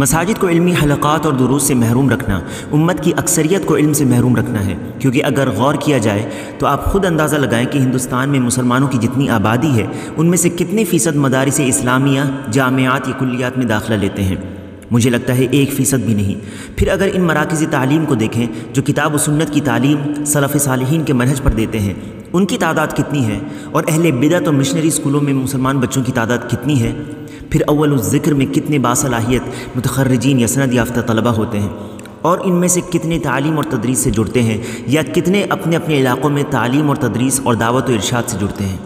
مساجد کو علمی حلقات اور دروس سے محروم رکھنا امت کی اکثریت کو علم سے محروم رکھنا ہے، کیونکہ اگر غور کیا جائے تو آپ خود اندازہ لگائیں کہ ہندوستان میں مسلمانوں کی جتنی آبادی ہے ان میں سے کتنے فیصد مدارس اسلامیہ، جامعات یا کلیات میں داخلہ لیتے ہیں۔ مجھے لگتا ہے 1% بھی نہیں۔ پھر اگر ان مراکز تعلیم کو دیکھیں جو کتاب و سنت کی تعلیم سلف صالحین کے منہج پر دیتے ہیں، ان کی تعداد کتنی ہے، اور اہل بدعت اور مشنری اسکولوں میں مسلمان بچوں کی تعداد کتنی ہے۔ پھر اول الذکر میں کتنے باصلاحیت متخرجین یا سند یافتہ طلبہ ہوتے ہیں، اور ان میں سے کتنے تعلیم اور تدریس سے جڑتے ہیں یا کتنے اپنے اپنے علاقوں میں تعلیم اور تدریس اور دعوت و ارشاد سے جڑتے ہیں۔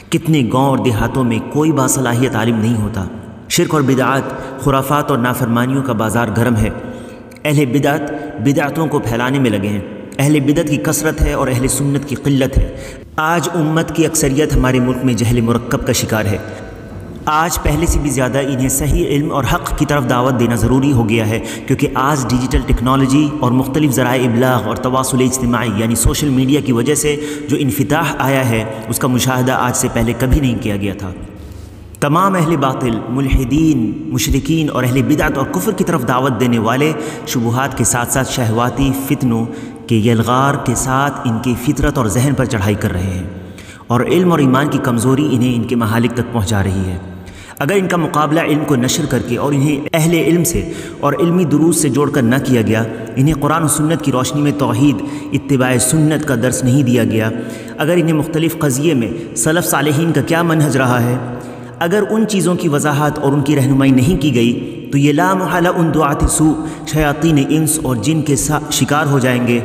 کتنے گاؤں اور دیہاتوں میں کوئی باصلاحیت عالم نہیں ہوتا۔ شرک اور بدعات، خرافات اور نافرمانیوں کا بازار گرم ہے۔ اہل بدعت بدعتوں کو پھیلانے میں لگے ہیں۔ اہل بدعت کی کثرت ہے اور اہل سنت کی قلت ہے۔ آج امت کی اکثریت ہمارے ملک میں جہل مرکب کا شکار ہے۔ آج پہلے سے بھی زیادہ انہیں صحیح علم اور حق کی طرف دعوت دینا ضروری ہو گیا ہے، کیونکہ آج ڈیجیٹل ٹیکنالوجی اور مختلف ذرائع ابلاغ اور تواصل اجتماعی یعنی سوشل میڈیا کی وجہ سے جو انفتاح آیا ہے اس کا مشاہدہ آج سے پہلے کبھی نہیں کیا گیا تھا۔ تمام اہل باطل، ملحدین، مشرکین اور اہل بدعت اور کفر کی طرف دعوت دینے والے شبہات کے ساتھ ساتھ شہواتی فتنوں کے یلغار کے ساتھ ان کی فطرت اور ذہن پر چڑھائی کر رہے ہیں، اور علم اور ایمان کی کمزوری انہیں ان کے محالک تک پہنچا رہی ہے۔ اگر ان کا مقابلہ علم کو نشر کر کے اور انہیں اہل علم سے اور علمی دروس سے جوڑ کر نہ کیا گیا، انہیں قرآن و سنت کی روشنی میں توحید، اتباع سنت کا درس نہیں دیا گیا، اگر انہیں مختلف قضیے میں سلف صالحین کا کیا منہج رہا ہے، اگر ان چیزوں کی وضاحت اور ان کی رہنمائی نہیں کی گئی، تو یہ لا محالہ ان دعات سوء، شیاطین انس اور جن کے شکار ہو جائیں گے،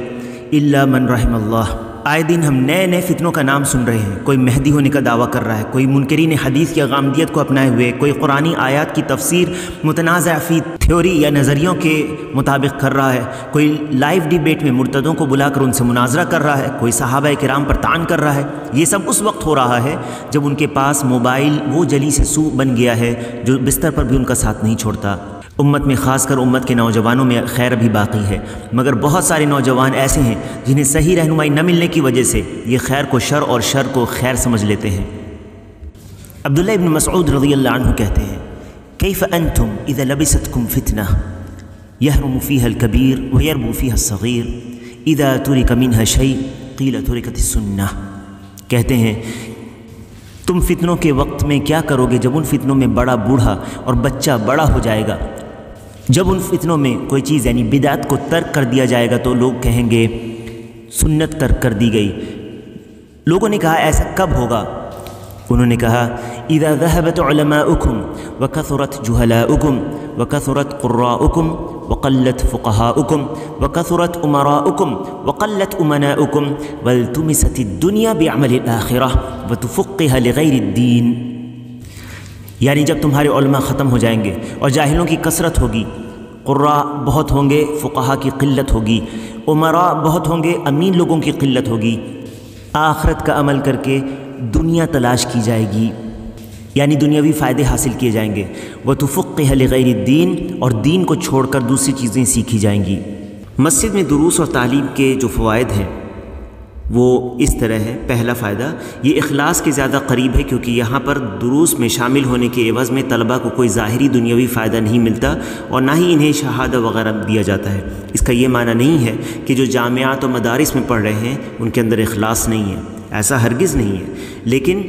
الا من رحم اللہ۔ آئے دن ہم نئے فتنوں کا نام سن رہے ہیں۔ کوئی مہدی ہونے کا دعویٰ کر رہا ہے، کوئی منکرین حدیث کی غامدیت کو اپنائے ہوئے، کوئی قرآنی آیات کی تفسیر متنازع فی تھیوری یا نظریوں کے مطابق کر رہا ہے، کوئی لائیو ڈیبیٹ میں مرتدوں کو بلا کر ان سے مناظرہ کر رہا ہے، کوئی صحابہ کرام پر طعن کر رہا ہے۔ یہ سب اس وقت ہو رہا ہے جب ان کے پاس موبائل وہ جلیس سوء بن گیا ہے جو بستر پر بھی ان کا ساتھ نہیں چھوڑتا۔ امت میں خاص کر امت کے نوجوانوں میں خیر بھی باقی ہے، مگر بہت سارے نوجوان ایسے ہیں جنہیں صحیح رہنمائی نہ ملنے کی وجہ سے یہ خیر کو شر اور شر کو خیر سمجھ لیتے ہیں۔ عبداللہ ابن مسعود رضی اللہ عنہ کہتے ہیں، کیف انتم اذا لبستکم فتنہ یحرم فیہا الکبیر ویربو فیہا الصغیر اذا ترک منہا شیء قیل ترکت السنہ۔ کہتے ہیں تم فتنوں کے وقت میں کیا کرو گے جب ان فتنوں میں بڑا بوڑھا اور بچہ بڑا ہو جائے گا؟ جب ان فتنوں میں کوئی چیز یعنی بدعت کو ترک کر دیا جائے گا تو لوگ کہیں گے سنت ترک کر دی گئی۔ لوگوں نے کہا ایسا کب ہوگا؟ انہوں نے کہا اذا ذهبت علماؤکم وکثرت جہلاؤکم وکثرت قراؤکم وقلت فقہاؤکم وکثرت امراؤکم وقلت امناؤکم والتمست الدنیا بعمل الآخرہ وتفقہ لغیر الدین۔ یعنی جب تمہارے علماء ختم ہو جائیں گے اور جاہلوں کی کثرت ہوگی، قراء بہت ہوں گے، فقہا کی قلت ہوگی، امراء بہت ہوں گے، امین لوگوں کی قلت ہوگی، آخرت کا عمل کر کے دنیا تلاش کی جائے گی، یعنی دنیاوی فائدے حاصل کیے جائیں گے، وتفقہ لغیر الدین، اور دین کو چھوڑ کر دوسری چیزیں سیکھی جائیں گی۔ مسجد میں دروس اور تعلیم کے جو فوائد ہیں وہ اس طرح ہے۔ پہلا فائدہ یہ اخلاص کے زیادہ قریب ہے، کیونکہ یہاں پر دروس میں شامل ہونے کے عوض میں طلبہ کو کوئی ظاہری دنیاوی فائدہ نہیں ملتا اور نہ ہی انہیں شہادہ وغیرہ دیا جاتا ہے۔ اس کا یہ معنی نہیں ہے کہ جو جامعات و مدارس میں پڑھ رہے ہیں ان کے اندر اخلاص نہیں ہے، ایسا ہرگز نہیں ہے، لیکن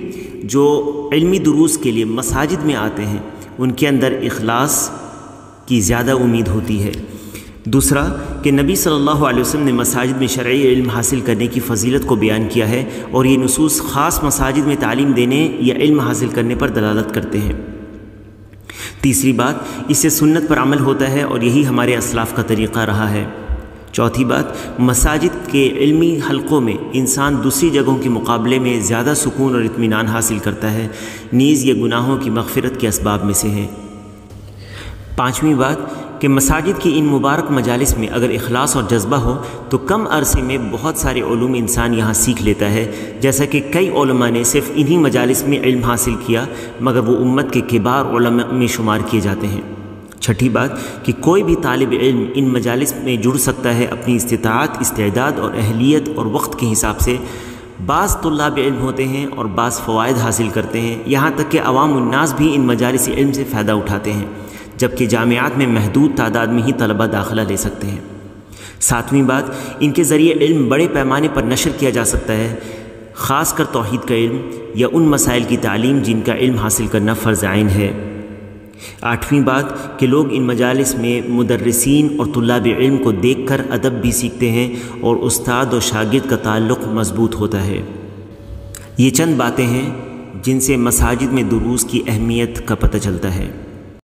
جو علمی دروس کے لیے مساجد میں آتے ہیں ان کے اندر اخلاص کی زیادہ امید ہوتی ہے۔ دوسرا کہ نبی صلی اللہ علیہ وسلم نے مساجد میں شرعی علم حاصل کرنے کی فضیلت کو بیان کیا ہے، اور یہ نصوص خاص مساجد میں تعلیم دینے یا علم حاصل کرنے پر دلالت کرتے ہیں۔ تیسری بات، اس سے سنت پر عمل ہوتا ہے اور یہی ہمارے اسلاف کا طریقہ رہا ہے۔ چوتھی بات، مساجد کے علمی حلقوں میں انسان دوسری جگہوں کے مقابلے میں زیادہ سکون اور اطمینان حاصل کرتا ہے، نیز یہ گناہوں کی مغفرت کے اسباب میں سے ہیں۔ پانچویں بات کہ مساجد کی ان مبارک مجالس میں اگر اخلاص اور جذبہ ہو تو کم عرصے میں بہت سارے علوم انسان یہاں سیکھ لیتا ہے، جیسا کہ کئی علماء نے صرف انہی مجالس میں علم حاصل کیا مگر وہ امت کے کبار علماء میں شمار کیے جاتے ہیں۔ چھٹی بات کہ کوئی بھی طالب علم ان مجالس میں جڑ سکتا ہے اپنی استطاعت، استعداد اور اہلیت اور وقت کے حساب سے۔ بعض طلاب علم ہوتے ہیں اور بعض فوائد حاصل کرتے ہیں، یہاں تک کہ عوام الناس بھی ان مجالس علم سے فائدہ اٹھاتے ہیں۔ جبکہ جامعات میں محدود تعداد میں ہی طلبہ داخلہ لے سکتے ہیں۔ 7ویں بات، ان کے ذریعے علم بڑے پیمانے پر نشر کیا جا سکتا ہے، خاص کر توحید کا علم یا ان مسائل کی تعلیم جن کا علم حاصل کرنا فرض عین ہے۔ 8ویں بات کہ لوگ ان مجالس میں مدرسین اور طلاب علم کو دیکھ کر ادب بھی سیکھتے ہیں اور استاد و شاگرد کا تعلق مضبوط ہوتا ہے۔ یہ چند باتیں ہیں جن سے مساجد میں دروس کی اہمیت کا پتہ چلتا ہے۔